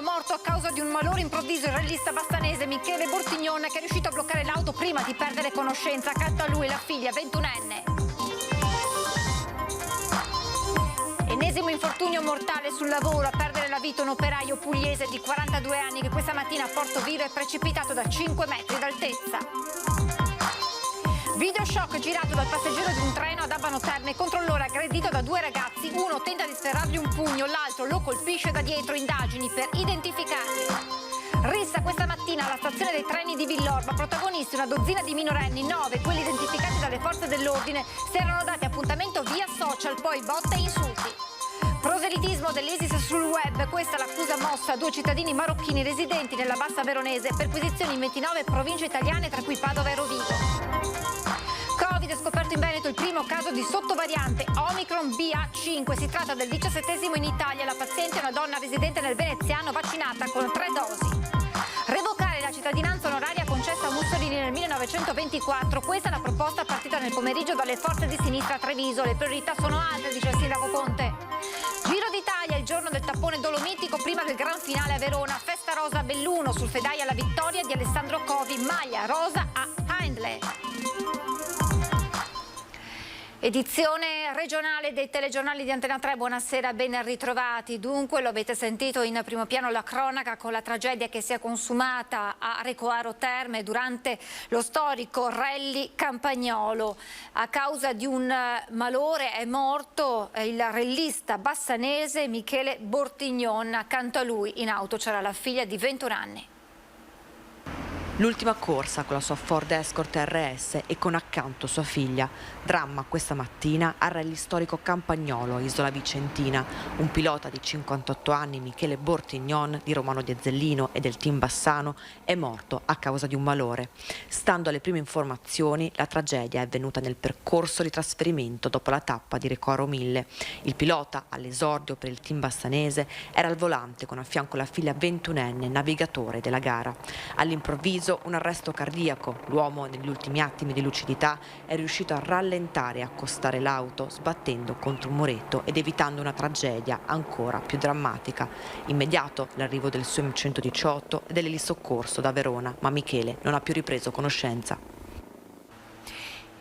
morto a causa di un malore improvviso il rallista bassanese Michele Bortignon, che è riuscito a bloccare l'auto prima di perdere conoscenza. Accanto a lui la figlia 21enne. Ennesimo infortunio mortale sul lavoro, a perdere la vita un operaio pugliese di 42 anni che questa mattina a Portoviro è precipitato da 5 metri d'altezza. Video shock girato dal passeggero di un treno ad Abano Terme, controllore aggredito da 2 ragazzi, uno tenta di sferrargli un pugno, l'altro lo colpisce da dietro, indagini per identificarli. Rissa questa mattina alla stazione dei treni di Villorba, protagonisti una dozzina di minorenni, 9, quelli identificati dalle forze dell'ordine, si erano dati appuntamento via social, poi botte e insulti. Proselitismo dell'ISIS sul web, questa è l'accusa mossa a 2 cittadini marocchini residenti nella Bassa Veronese, perquisizioni in 29 province italiane, tra cui Padova e Rovigo. Covid, è scoperto in Veneto il primo caso di sottovariante Omicron BA5. Si tratta del 17° in Italia. La paziente è una donna residente nel veneziano vaccinata con 3 dosi. Revocare la cittadinanza onoraria concessa a Mussolini nel 1924. Questa è la proposta partita nel pomeriggio dalle forze di sinistra a Treviso. Le priorità sono altre, dice il sindaco Conte. Giro d'Italia, il giorno del tappone dolomitico prima del gran finale a Verona. Festa rosa a Belluno, sul Fedaia alla vittoria di Alessandro Covi. Maglia rosa a Hindley. Edizione regionale dei telegiornali di Antena 3, buonasera, ben ritrovati. Dunque, lo avete sentito in primo piano la cronaca con la tragedia che si è consumata a Recoaro Terme durante lo storico rally Campagnolo. A causa di un malore è morto il rallista bassanese Michele Bortignon. Accanto a lui in auto c'era la figlia di 21 anni. L'ultima corsa con la sua Ford Escort RS e con accanto sua figlia. Dramma questa mattina al rally storico Campagnolo, Isola Vicentina. Un pilota di 58 anni, Michele Bortignon, di Romano di Azzellino e del team Bassano, è morto a causa di un malore. Stando alle prime informazioni, la tragedia è avvenuta nel percorso di trasferimento dopo la tappa di Recoaro 1000. Il pilota, all'esordio per il team bassanese, era al volante con a fianco la figlia 21enne, navigatore della gara. All'improvviso un arresto cardiaco. L'uomo, negli ultimi attimi di lucidità, è riuscito a rallentare e accostare l'auto, sbattendo contro un muretto ed evitando una tragedia ancora più drammatica. Immediato l'arrivo del suo M118 e dell'elisoccorso da Verona, ma Michele non ha più ripreso conoscenza.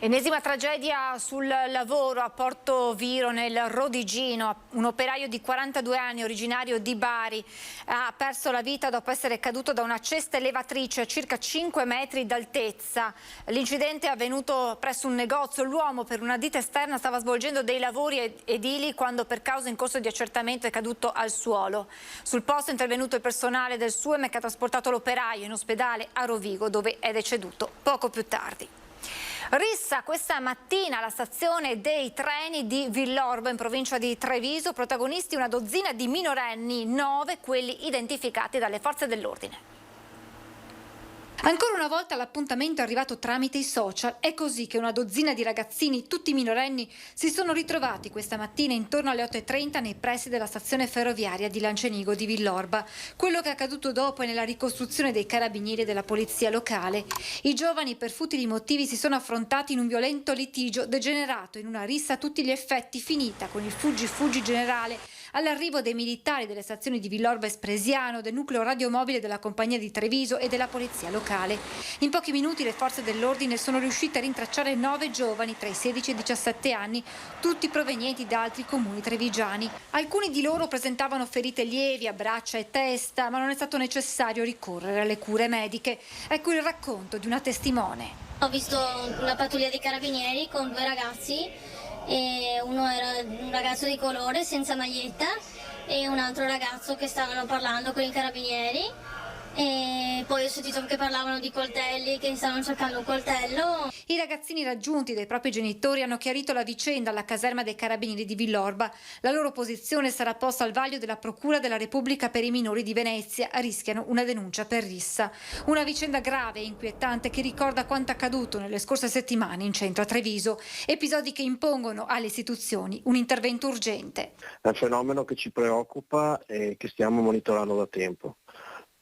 Ennesima tragedia sul lavoro a Portoviro nel Rodigino. Un operaio di 42 anni originario di Bari ha perso la vita dopo essere caduto da una cesta elevatrice a circa 5 metri d'altezza. L'incidente è avvenuto presso un negozio. L'uomo, per una ditta esterna, stava svolgendo dei lavori edili quando, per causa in corso di accertamento, è caduto al suolo. Sul posto è intervenuto il personale del SUEM che ha trasportato l'operaio in ospedale a Rovigo, dove è deceduto poco più tardi. Rissa questa mattina alla stazione dei treni di Villorba in provincia di Treviso, protagonisti una dozzina di minorenni, 9 quelli identificati dalle forze dell'ordine. Ancora una volta l'appuntamento è arrivato tramite i social. È così che una dozzina di ragazzini, tutti minorenni, si sono ritrovati questa mattina intorno alle 8:30 nei pressi della stazione ferroviaria di Lancenigo di Villorba. Quello che è accaduto dopo è nella ricostruzione dei carabinieri e della polizia locale. I giovani, per futili motivi, si sono affrontati in un violento litigio degenerato in una rissa a tutti gli effetti, finita con il fuggi-fuggi generale all'arrivo dei militari delle stazioni di Villorba e Spresiano, del nucleo radiomobile della compagnia di Treviso e della polizia locale. In pochi minuti le forze dell'ordine sono riuscite a rintracciare 9 giovani tra i 16 e i 17 anni, tutti provenienti da altri comuni trevigiani. Alcuni di loro presentavano ferite lievi a braccia e testa, ma non è stato necessario ricorrere alle cure mediche. Ecco il racconto di una testimone. Ho visto una pattuglia di carabinieri con 2 ragazzi, e uno era un ragazzo di colore senza maglietta e un altro ragazzo che stavano parlando con i carabinieri, e poi ho sentito che parlavano di coltelli, che stavano cercando un coltello. I ragazzini raggiunti dai propri genitori hanno chiarito la vicenda alla caserma dei carabinieri di Villorba. La loro posizione sarà posta al vaglio della Procura della Repubblica per i minori di Venezia. Rischiano una denuncia per rissa. Una vicenda grave e inquietante che ricorda quanto accaduto nelle scorse settimane in centro a Treviso. Episodi che impongono alle istituzioni un intervento urgente. È un fenomeno che ci preoccupa e che stiamo monitorando da tempo.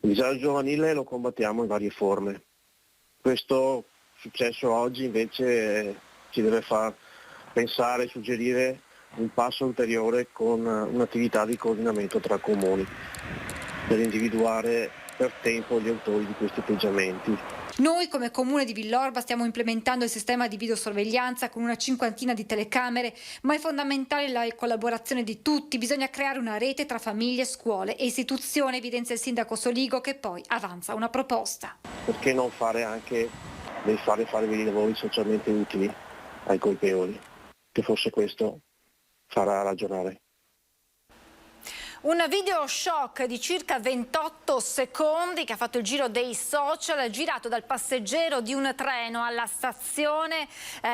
Il disagio giovanile lo combattiamo in varie forme. Questo successo oggi invece ci deve far pensare e suggerire un passo ulteriore con un'attività di coordinamento tra comuni. per individuare per tempo gli autori di questi atteggiamenti. Noi come Comune di Villorba stiamo implementando il sistema di videosorveglianza con una 50 di telecamere, ma è fondamentale la collaborazione di tutti. Bisogna creare una rete tra famiglie, scuole e istituzioni, evidenzia il sindaco Soligo, che poi avanza una proposta. Perché non fare anche fare dei lavori socialmente utili ai colpevoli? Che forse questo farà ragionare. Un video shock di circa 28 secondi che ha fatto il giro dei social, girato dal passeggero di un treno alla stazione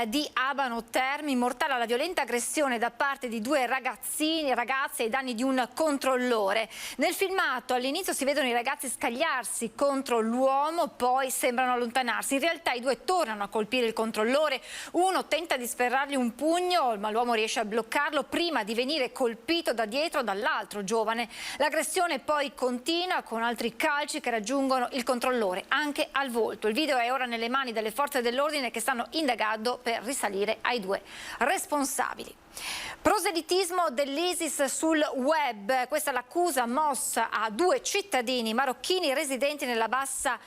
di Abano Terme, mortale la violenta aggressione da parte di due ragazze ai danni di un controllore. Nel filmato all'inizio si vedono i ragazzi scagliarsi contro l'uomo, poi sembrano allontanarsi. In realtà i due tornano a colpire il controllore, uno tenta di sferrargli un pugno, ma l'uomo riesce a bloccarlo prima di venire colpito da dietro dall'altro giovane. L'aggressione poi continua con altri calci che raggiungono il controllore anche al volto. Il video è ora nelle mani delle forze dell'ordine che stanno indagando per risalire ai due responsabili. Proselitismo dell'ISIS sul web, questa è l'accusa mossa a due cittadini marocchini residenti nella bassa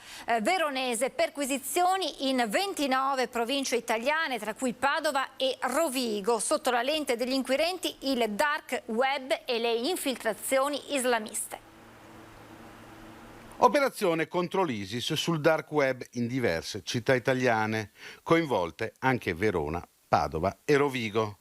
veronese, perquisizioni in 29 province italiane, tra cui Padova e Rovigo, sotto la lente degli inquirenti il dark web e le infiltrazioni islamiste. Operazione contro l'ISIS sul dark web in diverse città italiane, coinvolte anche Verona, Padova e Rovigo.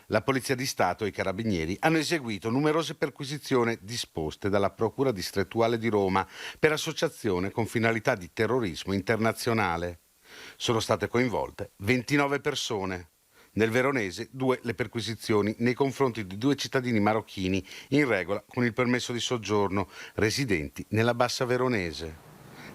La Polizia di Stato e i Carabinieri hanno eseguito numerose perquisizioni disposte dalla Procura distrettuale di Roma per associazione con finalità di terrorismo internazionale. Sono state coinvolte 29 persone. Nel veronese 2 le perquisizioni nei confronti di 2 cittadini marocchini in regola con il permesso di soggiorno residenti nella bassa veronese.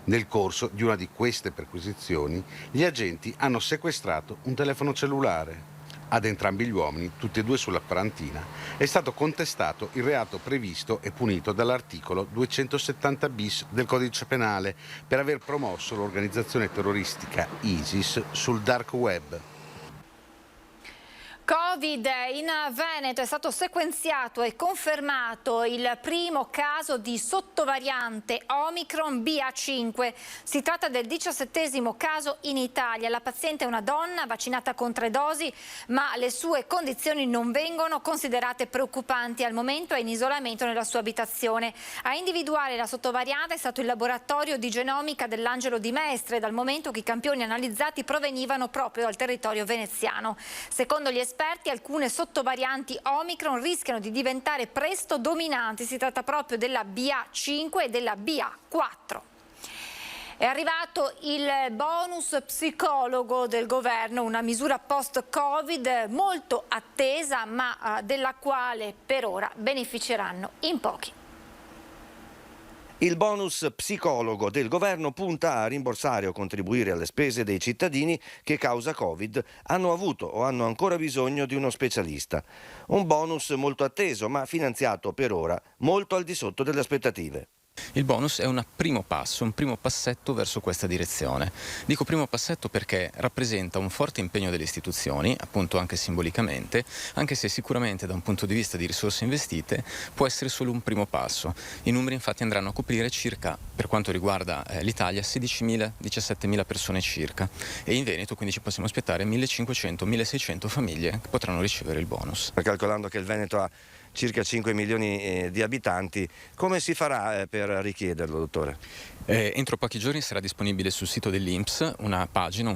Nel corso di una di queste perquisizioni gli agenti hanno sequestrato un telefono cellulare. Ad entrambi gli uomini, tutti e due sulla quarantina, è stato contestato il reato previsto e punito dall'articolo 270 bis del Codice Penale per aver promosso l'organizzazione terroristica ISIS sul dark web. Covid in Veneto, è stato sequenziato e confermato il primo caso di sottovariante Omicron BA5. Si tratta del 17° caso in Italia. La paziente è una donna vaccinata con 3 dosi, ma le sue condizioni non vengono considerate preoccupanti. Al momento è in isolamento nella sua abitazione. A individuare la sottovariante è stato il laboratorio di genomica dell'Angelo di Mestre, dal momento che i campioni analizzati provenivano proprio dal territorio veneziano. Secondo gli esperti, alcune sottovarianti Omicron rischiano di diventare presto dominanti. Si tratta proprio della BA5 e della BA4. È arrivato il bonus psicologo del governo, una misura post-Covid molto attesa, ma della quale per ora beneficeranno in pochi. Il bonus psicologo del governo punta a rimborsare o contribuire alle spese dei cittadini che causa Covid hanno avuto o hanno ancora bisogno di uno specialista. Un bonus molto atteso ma finanziato per ora molto al di sotto delle aspettative. Il bonus è un primo passo, un primo passetto verso questa direzione. Dico primo passetto perché rappresenta un forte impegno delle istituzioni, appunto anche simbolicamente, anche se sicuramente da un punto di vista di risorse investite può essere solo un primo passo. I numeri infatti andranno a coprire circa, per quanto riguarda l'Italia, 16.000-17.000 persone circa, e in Veneto quindi ci possiamo aspettare 1.500-1.600 famiglie che potranno ricevere il bonus. Calcolando che il Veneto ha circa 5 milioni di abitanti, come si farà per richiederlo, dottore? Entro pochi giorni sarà disponibile sul sito dell'INPS una pagina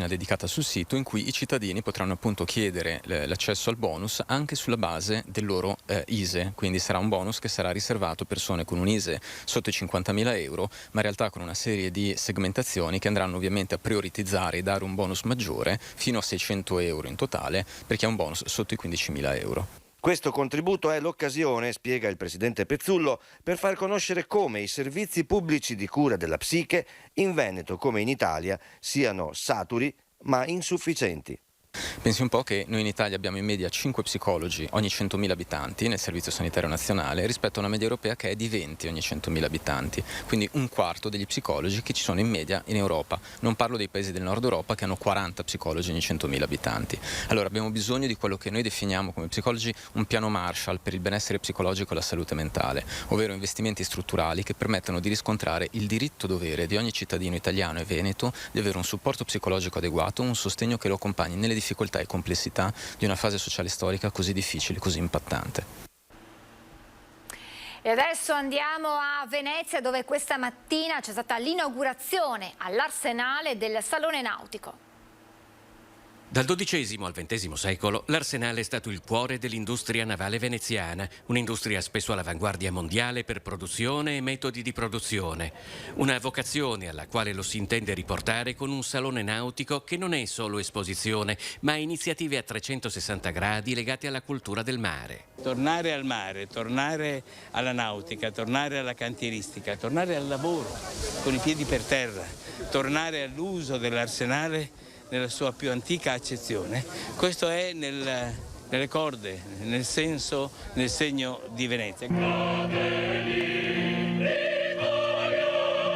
dedicata sul sito in cui i cittadini potranno appunto chiedere l'accesso al bonus anche sulla base del loro ISEE, quindi sarà un bonus che sarà riservato a persone con un ISEE sotto i 50.000 euro, ma in realtà con una serie di segmentazioni che andranno ovviamente a prioritizzare e dare un bonus maggiore fino a 600 euro in totale per chi ha un bonus sotto i 15.000 euro. Questo contributo è l'occasione, spiega il presidente Pezzullo, per far conoscere come i servizi pubblici di cura della psiche in Veneto come in Italia siano saturi ma insufficienti. Pensi un po' che noi in Italia abbiamo in media 5 psicologi ogni 100.000 abitanti nel Servizio Sanitario Nazionale rispetto a una media europea che è di 20 ogni 100.000 abitanti, quindi un quarto degli psicologi che ci sono in media in Europa. Non parlo dei paesi del nord Europa che hanno 40 psicologi ogni 100.000 abitanti. Allora abbiamo bisogno di quello che noi definiamo come psicologi un piano Marshall per il benessere psicologico e la salute mentale, ovvero investimenti strutturali che permettano di riscontrare il diritto-dovere di ogni cittadino italiano e veneto di avere un supporto psicologico adeguato, un sostegno che lo accompagni nelle difficoltà e complessità di una fase sociale storica così difficile, così impattante. E adesso andiamo a Venezia, dove questa mattina c'è stata l'inaugurazione all'Arsenale del Salone Nautico. Dal XII al XX secolo l'Arsenale è stato il cuore dell'industria navale veneziana, un'industria spesso all'avanguardia mondiale per produzione e metodi di produzione. Una vocazione alla quale lo si intende riportare con un salone nautico che non è solo esposizione, ma iniziative a 360 gradi legate alla cultura del mare. Tornare al mare, tornare alla nautica, tornare alla cantieristica, tornare al lavoro con i piedi per terra, tornare all'uso dell'Arsenale nella sua più antica accezione, questo è nelle corde, nel senso, nel segno di Venezia.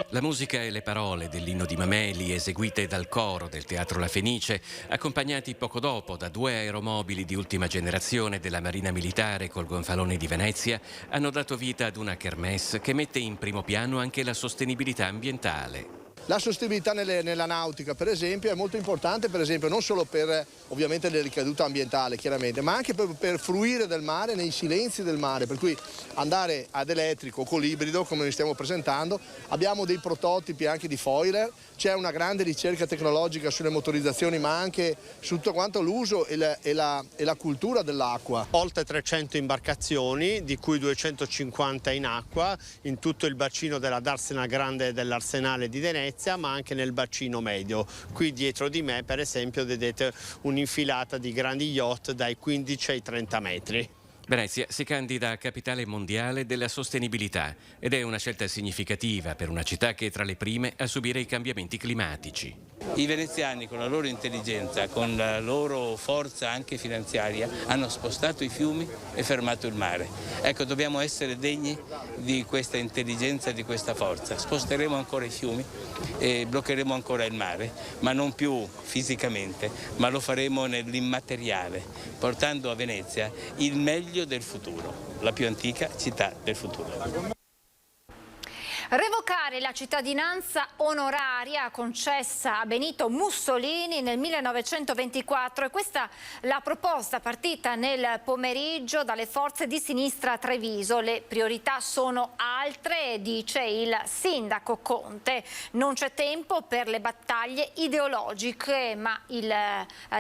La musica e le parole dell'inno di Mameli, eseguite dal coro del Teatro La Fenice, accompagnati poco dopo da 2 aeromobili di ultima generazione della Marina Militare col Gonfalone di Venezia, hanno dato vita ad una kermesse che mette in primo piano anche la sostenibilità ambientale. La sostenibilità nella nautica, per esempio, è molto importante, per esempio, non solo per ovviamente le ricadute ambientali, chiaramente, ma anche per fruire del mare nei silenzi del mare, per cui andare ad elettrico o con l'ibrido, come noi stiamo presentando. Abbiamo dei prototipi anche di foiler, c'è una grande ricerca tecnologica sulle motorizzazioni, ma anche su tutto quanto l'uso e la cultura dell'acqua. Oltre 300 imbarcazioni, di cui 250 in acqua, in tutto il bacino della Darsena Grande dell'Arsenale di Venezia, ma anche nel bacino medio. Qui dietro di me, per esempio, vedete un'infilata di grandi yacht dai 15 ai 30 metri. Venezia si candida a capitale mondiale della sostenibilità ed è una scelta significativa per una città che è tra le prime a subire i cambiamenti climatici. I veneziani, con la loro intelligenza, con la loro forza anche finanziaria, hanno spostato i fiumi e fermato il mare. Ecco, dobbiamo essere degni di questa intelligenza e di questa forza. Sposteremo ancora i fiumi e bloccheremo ancora il mare, ma non più fisicamente, ma lo faremo nell'immateriale, portando a Venezia il meglio del futuro, la più antica città del futuro. Revocare la cittadinanza onoraria concessa a Benito Mussolini nel 1924, e questa la proposta partita nel pomeriggio dalle forze di sinistra a Treviso. Le priorità sono altre, dice il sindaco Conte. Non c'è tempo per le battaglie ideologiche, ma il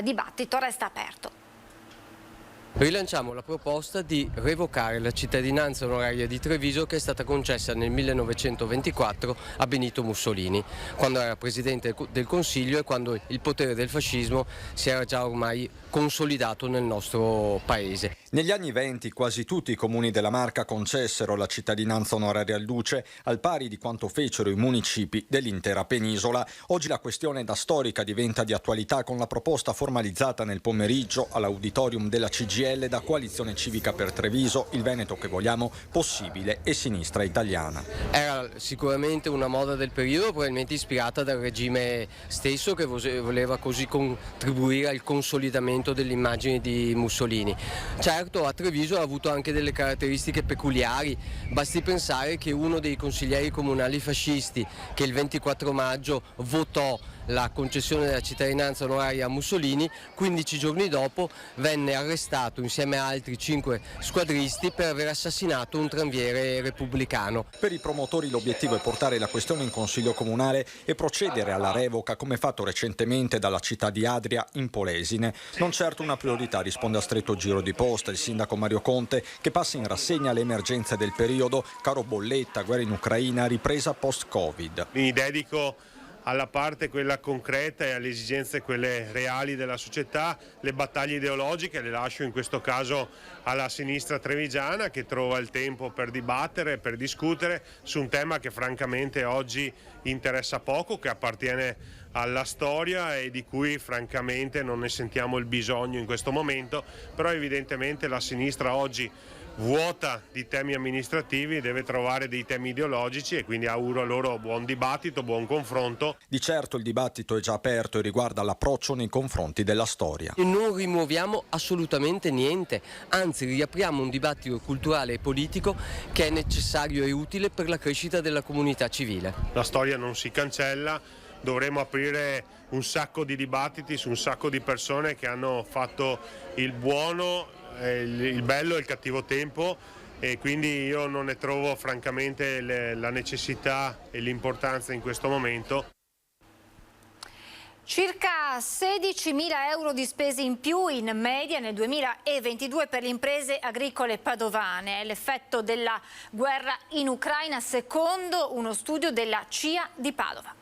dibattito resta aperto. Rilanciamo la proposta di revocare la cittadinanza onoraria di Treviso che è stata concessa nel 1924 a Benito Mussolini, quando era Presidente del Consiglio e quando il potere del fascismo si era già ormai consolidato nel nostro paese. Negli anni '20 quasi tutti i comuni della Marca concessero la cittadinanza onoraria al duce, al pari di quanto fecero i municipi dell'intera penisola. Oggi la questione da storica diventa di attualità con la proposta formalizzata nel pomeriggio all'auditorium della CGIL da Coalizione Civica per Treviso, il Veneto che vogliamo possibile e Sinistra Italiana. Era sicuramente una moda del periodo, probabilmente ispirata dal regime stesso che voleva così contribuire al consolidamento dell'immagine di Mussolini. Certo, a Treviso ha avuto anche delle caratteristiche peculiari, basti pensare che uno dei consiglieri comunali fascisti che il 24 maggio votò la concessione della cittadinanza onoraria a Mussolini, 15 giorni dopo venne arrestato insieme a altri 5 squadristi per aver assassinato un tranviere repubblicano. Per i promotori l'obiettivo è portare la questione in Consiglio Comunale e procedere alla revoca come fatto recentemente dalla città di Adria in Polesine. Non certo una priorità, risponde a stretto giro di posta il sindaco Mario Conte, che passa in rassegna le emergenze del periodo, caro bolletta, guerra in Ucraina, ripresa post-Covid. Mi dedico alla parte quella concreta e alle esigenze quelle reali della società. Le battaglie ideologiche le lascio in questo caso alla sinistra trevigiana, che trova il tempo per dibattere, per discutere su un tema che francamente oggi interessa poco, che appartiene alla storia e di cui francamente non ne sentiamo il bisogno in questo momento, però evidentemente la sinistra oggi, vuota di temi amministrativi, deve trovare dei temi ideologici e quindi auguro loro buon dibattito, buon confronto. Di certo il dibattito è già aperto e riguarda l'approccio nei confronti della storia. Non rimuoviamo assolutamente niente, anzi riapriamo un dibattito culturale e politico che è necessario e utile per la crescita della comunità civile. La storia non si cancella, dovremo aprire un sacco di dibattiti su un sacco di persone che hanno fatto il buono, il bello e il cattivo tempo, e quindi io non ne trovo francamente la necessità e l'importanza in questo momento. Circa 16.000 euro di spese in più in media nel 2022 per le imprese agricole padovane. È l'effetto della guerra in Ucraina, secondo uno studio della CIA di Padova.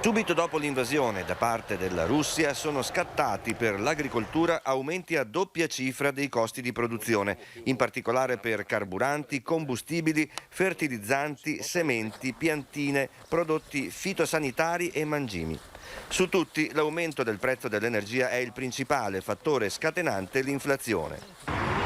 Subito dopo l'invasione da parte della Russia sono scattati per l'agricoltura aumenti a doppia cifra dei costi di produzione, in particolare per carburanti, combustibili, fertilizzanti, sementi, piantine, prodotti fitosanitari e mangimi. Su tutti l'aumento del prezzo dell'energia è il principale fattore scatenante l'inflazione.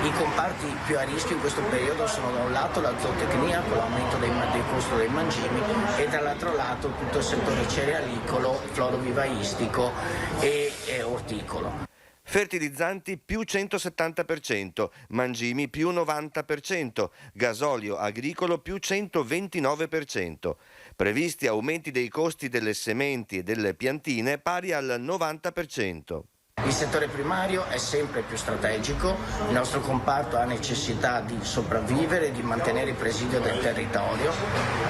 I comparti più a rischio in questo periodo sono da un lato la zootecnia con l'aumento del costo dei mangimi e dall'altro lato tutto il settore cerealicolo, florovivaistico e orticolo. Fertilizzanti più 170%, mangimi più 90%, gasolio agricolo più 129%. Previsti aumenti dei costi delle sementi e delle piantine pari al 90%. Il settore primario è sempre più strategico, il nostro comparto ha necessità di sopravvivere e di mantenere il presidio del territorio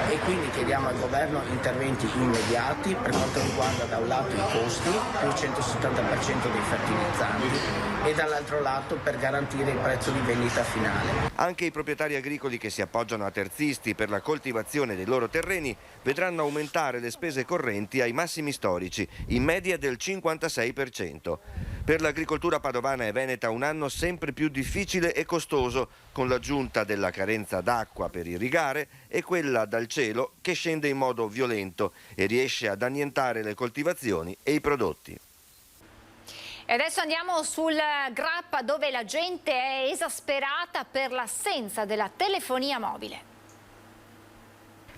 e quindi chiediamo al governo interventi immediati per quanto riguarda da un lato i costi, più 170% dei fertilizzanti, e dall'altro lato per garantire il prezzo di vendita finale. Anche i proprietari agricoli che si appoggiano a terzisti per la coltivazione dei loro terreni vedranno aumentare le spese correnti ai massimi storici, in media del 56%. Per l'agricoltura padovana e veneta un anno sempre più difficile e costoso, con l'aggiunta della carenza d'acqua per irrigare e quella dal cielo che scende in modo violento e riesce ad annientare le coltivazioni e i prodotti. E adesso andiamo sul Grappa, dove la gente è esasperata per l'assenza della telefonia mobile.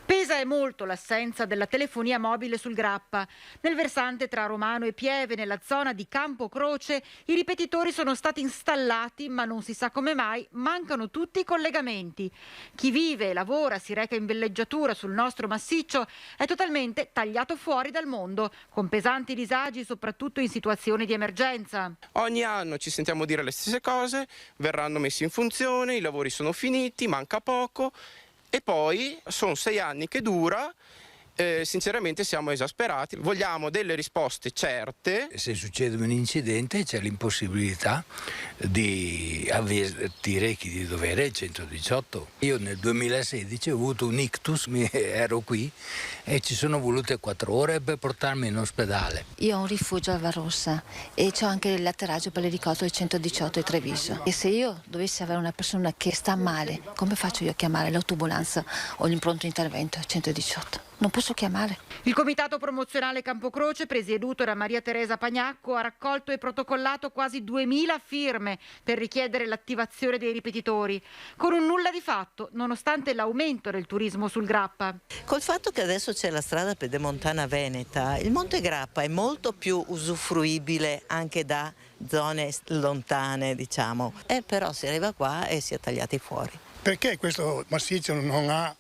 Pesa e molto l'assenza della telefonia mobile sul Grappa. Nel versante tra Romano e Pieve, nella zona di Campo Croce, i ripetitori sono stati installati, ma non si sa come mai mancano tutti i collegamenti. Chi vive e lavora, si reca in villeggiatura sul nostro massiccio, è totalmente tagliato fuori dal mondo, con pesanti disagi soprattutto in situazioni di emergenza. Ogni anno ci sentiamo dire le stesse cose, verranno messi in funzione, i lavori sono finiti, manca poco. E poi sono 6 anni che dura, sinceramente siamo esasperati, vogliamo delle risposte certe. Se succede un incidente c'è l'impossibilità di avvertire chi di dovere è il 118. Io nel 2016 ho avuto un ictus, ero qui e ci sono volute 4 ore per portarmi in ospedale. Io ho un rifugio a Varossa e c'ho anche il atterraggio per l'elicottero 118 a Treviso. E se io dovessi avere una persona che sta male, come faccio io a chiamare l'autoambulanza o l'impronto intervento 118? Non posso chiamare. Il comitato promozionale Campocroce, presieduto da Maria Teresa Pagnacco, ha raccolto e protocollato quasi 2000 firme per richiedere l'attivazione dei ripetitori, con un nulla di fatto, nonostante l'aumento del turismo sul Grappa. Col fatto che adesso c'è la strada pedemontana veneta, il Monte Grappa è molto più usufruibile anche da zone lontane, diciamo. Però si arriva qua e si è tagliati fuori. Perché questo massiccio non ha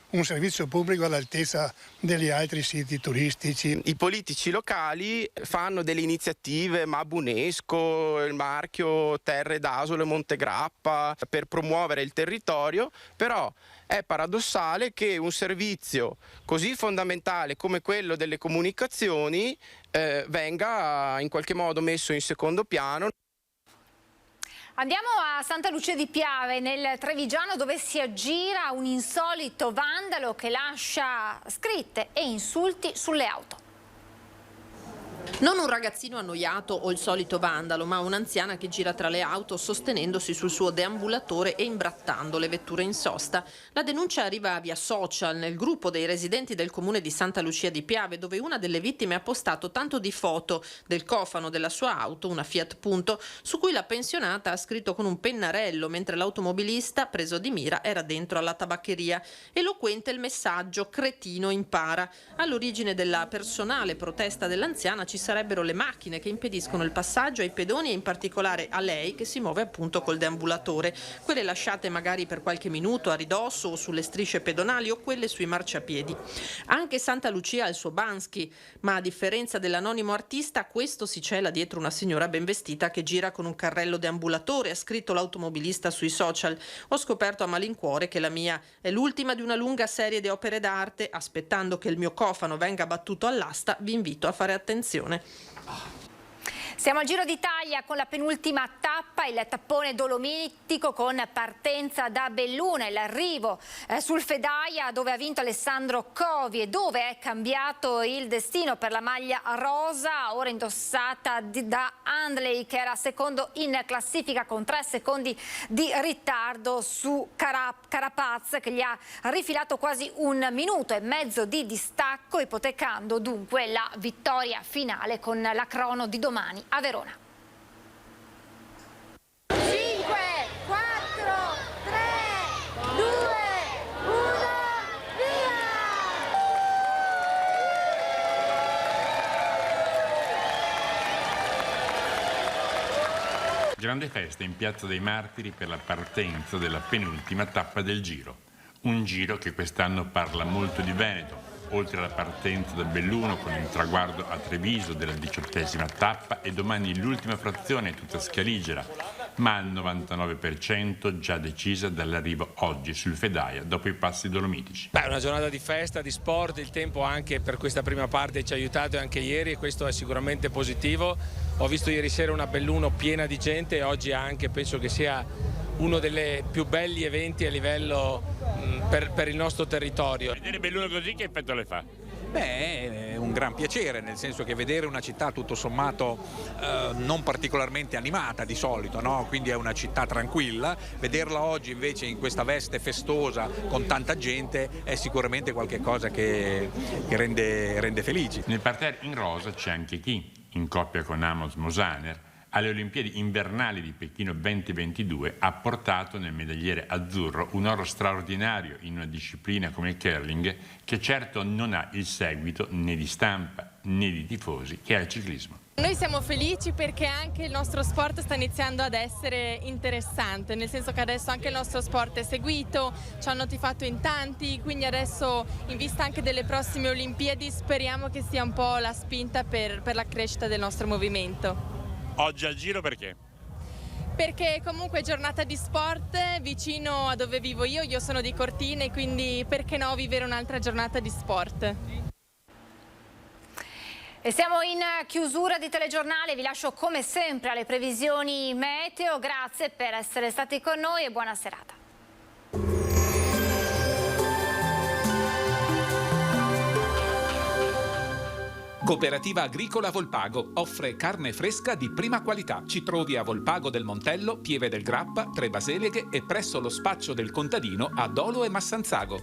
un servizio pubblico all'altezza degli altri siti turistici? I politici locali fanno delle iniziative, Mabunesco, il marchio Terre d'Asolo e Montegrappa, per promuovere il territorio, però è paradossale che un servizio così fondamentale come quello delle comunicazioni venga in qualche modo messo in secondo piano. Andiamo a Santa Lucia di Piave, nel Trevigiano, dove si aggira un insolito vandalo che lascia scritte e insulti sulle auto. Non un ragazzino annoiato o il solito vandalo, ma un'anziana che gira tra le auto sostenendosi sul suo deambulatore e imbrattando le vetture in sosta. La denuncia arriva via social nel gruppo dei residenti del comune di Santa Lucia di Piave, dove una delle vittime ha postato tanto di foto del cofano della sua auto, una Fiat Punto, su cui la pensionata ha scritto con un pennarello, mentre l'automobilista, preso di mira, era dentro alla tabaccheria. Eloquente il messaggio: cretino impara. All'origine della personale protesta dell'anziana ci sarebbero le macchine che impediscono il passaggio ai pedoni e in particolare a lei, che si muove appunto col deambulatore, quelle lasciate magari per qualche minuto a ridosso o sulle strisce pedonali o quelle sui marciapiedi. Anche Santa Lucia ha il suo Bansky, ma a differenza dell'anonimo artista, questo si cela dietro una signora ben vestita che gira con un carrello deambulatore, ha scritto l'automobilista sui social. Ho scoperto a malincuore che la mia è l'ultima di una lunga serie di opere d'arte. Aspettando che il mio cofano venga battuto all'asta, vi invito a fare attenzione. Siamo al Giro d'Italia con la penultima tappa, il tappone dolomitico con partenza da Belluno e l'arrivo sul Fedaia, dove ha vinto Alessandro Covi e dove è cambiato il destino per la maglia rosa, ora indossata da Handley, che era secondo in classifica con 3 secondi di ritardo su Carapaz, che gli ha rifilato quasi 1 minuto e mezzo di distacco, ipotecando dunque la vittoria finale con la crono di domani a Verona. 5, 4, 3, 2, 1, via! Grande festa in Piazza dei Martiri per la partenza della penultima tappa del Giro. Un Giro che quest'anno parla molto di Veneto. Oltre alla partenza da Belluno con il traguardo a Treviso della 18ª tappa e domani l'ultima frazione tutta scaligera, ma al 99% già decisa dall'arrivo oggi sul Fedaia dopo i passi dolomitici. È una giornata di festa, di sport, il tempo anche per questa prima parte ci ha aiutato anche ieri e questo è sicuramente positivo. Ho visto ieri sera una Belluno piena di gente e oggi anche penso che sia uno dei più belli eventi a livello per il nostro territorio. Vedere Belluno così che effetto le fa? Beh, è un gran piacere, nel senso che vedere una città tutto sommato non particolarmente animata di solito, no? Quindi è una città tranquilla, vederla oggi invece in questa veste festosa con tanta gente è sicuramente qualcosa che rende felici. Nel parterre in rosa c'è anche chi, in coppia con Amos Mosaner, alle Olimpiadi invernali di Pechino 2022 ha portato nel medagliere azzurro un oro straordinario in una disciplina come il curling, che certo non ha il seguito né di stampa né di tifosi che ha il ciclismo. Noi siamo felici perché anche il nostro sport sta iniziando ad essere interessante, nel senso che adesso anche il nostro sport è seguito, ci hanno tifato in tanti, quindi adesso in vista anche delle prossime Olimpiadi speriamo che sia un po' la spinta per la crescita del nostro movimento. Oggi al Giro perché? Perché comunque è giornata di sport vicino a dove vivo io sono di Cortine, quindi perché no vivere un'altra giornata di sport. E siamo in chiusura di telegiornale, vi lascio come sempre alle previsioni meteo, grazie per essere stati con noi e buona serata. Cooperativa Agricola Volpago offre carne fresca di prima qualità. Ci trovi a Volpago del Montello, Pieve del Grappa, Tre Baseleghe e presso lo spaccio del contadino a Dolo e Massanzago.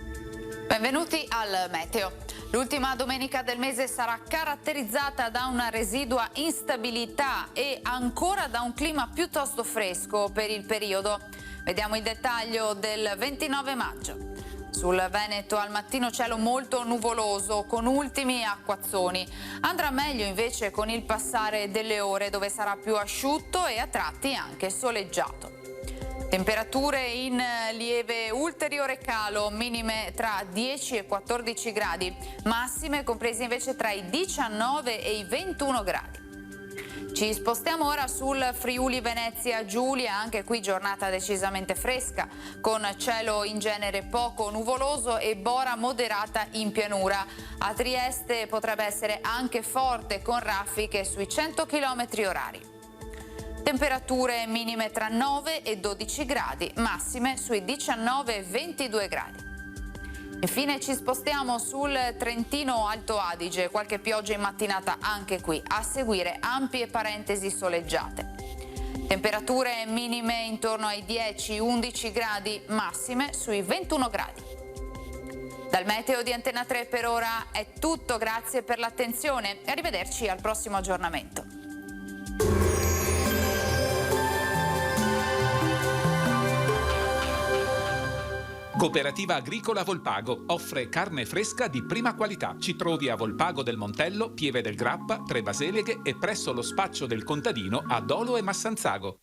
Benvenuti al meteo. L'ultima domenica del mese sarà caratterizzata da una residua instabilità e ancora da un clima piuttosto fresco per il periodo. Vediamo il dettaglio del 29 maggio. Sul Veneto al mattino cielo molto nuvoloso con ultimi acquazzoni. Andrà meglio invece con il passare delle ore, dove sarà più asciutto e a tratti anche soleggiato. Temperature in lieve ulteriore calo, minime tra 10 e 14 gradi, massime comprese invece tra i 19 e i 21 gradi. Ci spostiamo ora sul Friuli Venezia Giulia, anche qui giornata decisamente fresca, con cielo in genere poco nuvoloso e bora moderata in pianura. A Trieste potrebbe essere anche forte con raffiche sui 100 km/h. Temperature minime tra 9 e 12 gradi, massime sui 19 e 22 gradi. Infine ci spostiamo sul Trentino Alto Adige, qualche pioggia in mattinata anche qui, a seguire ampie parentesi soleggiate. Temperature minime intorno ai 10-11 gradi, massime sui 21 gradi. Dal meteo di Antena 3 per ora è tutto, grazie per l'attenzione e arrivederci al prossimo aggiornamento. Cooperativa Agricola Volpago offre carne fresca di prima qualità. Ci trovi a Volpago del Montello, Pieve del Grappa, Tre Baseleghe e presso lo spaccio del contadino a Dolo e Massanzago.